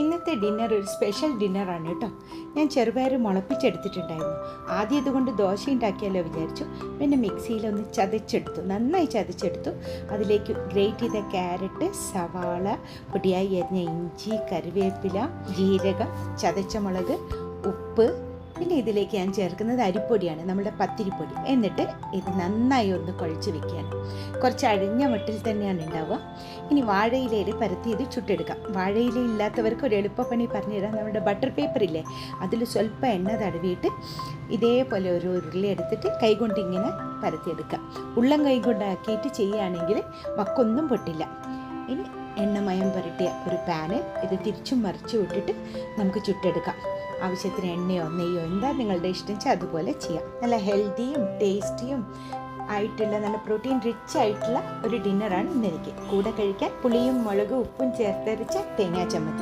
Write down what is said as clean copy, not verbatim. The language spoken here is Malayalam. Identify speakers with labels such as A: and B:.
A: ഇന്നത്തെ ഡിന്നർ ഒരു സ്പെഷ്യൽ ഡിന്നറാണ് കേട്ടോ. ഞാൻ ചെറുപയർ മുളപ്പിച്ചെടുത്തിട്ടുണ്ടായിരുന്നു. ആദ്യം ഇതുകൊണ്ട് ദോശ ഉണ്ടാക്കിയാലോ വിചാരിച്ചു. പിന്നെ മിക്സിയിലൊന്ന് ചതച്ചെടുത്തു, നന്നായി ചതച്ചെടുത്തു. അതിലേക്ക് ഗ്രേറ്റ് ചെയ്ത ക്യാരറ്റ്, സവാള, പൊടിയായി അരിഞ്ഞ ഇഞ്ചി, കറിവേപ്പില, ജീരകം, ചതച്ച മുളക്, ഉപ്പ്, പിന്നെ ഇതിലേക്ക് ഞാൻ ചേർക്കുന്നത് അരിപ്പൊടിയാണ്, നമ്മുടെ പത്തിരിപ്പൊടി. എന്നിട്ട് ഇത് നന്നായി ഒന്ന് കുഴച്ച് വെക്കുകയാണ്. കുറച്ച് അഴിഞ്ഞ മട്ടിൽ തന്നെയാണ് ഉണ്ടാവുക. ഇനി വാഴയിലയിൽ പരത്തി ഇത് ചുട്ടെടുക്കാം. വാഴയില ഇല്ലാത്തവർക്ക് ഒരു എളുപ്പപ്പണി പറഞ്ഞുതരാം. നമ്മുടെ ബട്ടർ പേപ്പർ ഇല്ലേ, അതിൽ സ്വല്പം എണ്ണ തടവിയിട്ട് ഇതേപോലെ ഒരു ഉരുളി എടുത്തിട്ട് കൈകൊണ്ട് ഇങ്ങനെ പരത്തിയെടുക്കാം. ഉള്ളം കൈകൊണ്ടാക്കിയിട്ട് ചെയ്യുകയാണെങ്കിൽ വക്കൊന്നും പൊട്ടില്ല. ഇനി എണ്ണമയം പുരട്ടിയ ഒരു പാന് ഇത് തിരിച്ചും മറിച്ചും ഇട്ടിട്ട് നമുക്ക് ചുട്ടെടുക്കാം. ആവശ്യത്തിന് എണ്ണയോ നെയ്യോ എന്താ നിങ്ങളുടെ ഇഷ്ടം വെച്ചാൽ അതുപോലെ ചെയ്യാം. നല്ല ഹെൽത്തിയും ടേസ്റ്റിയും ആയിട്ടുള്ള നല്ല പ്രോട്ടീൻ റിച്ച് ആയിട്ടുള്ള ഒരു ഡിന്നറാണ് ഇന്നെനിക്ക്. കൂടെ കഴിക്കാൻ പുളിയും മുളകും ഉപ്പും ചേർത്തരച്ച തേങ്ങാ ചമ്മന്തി.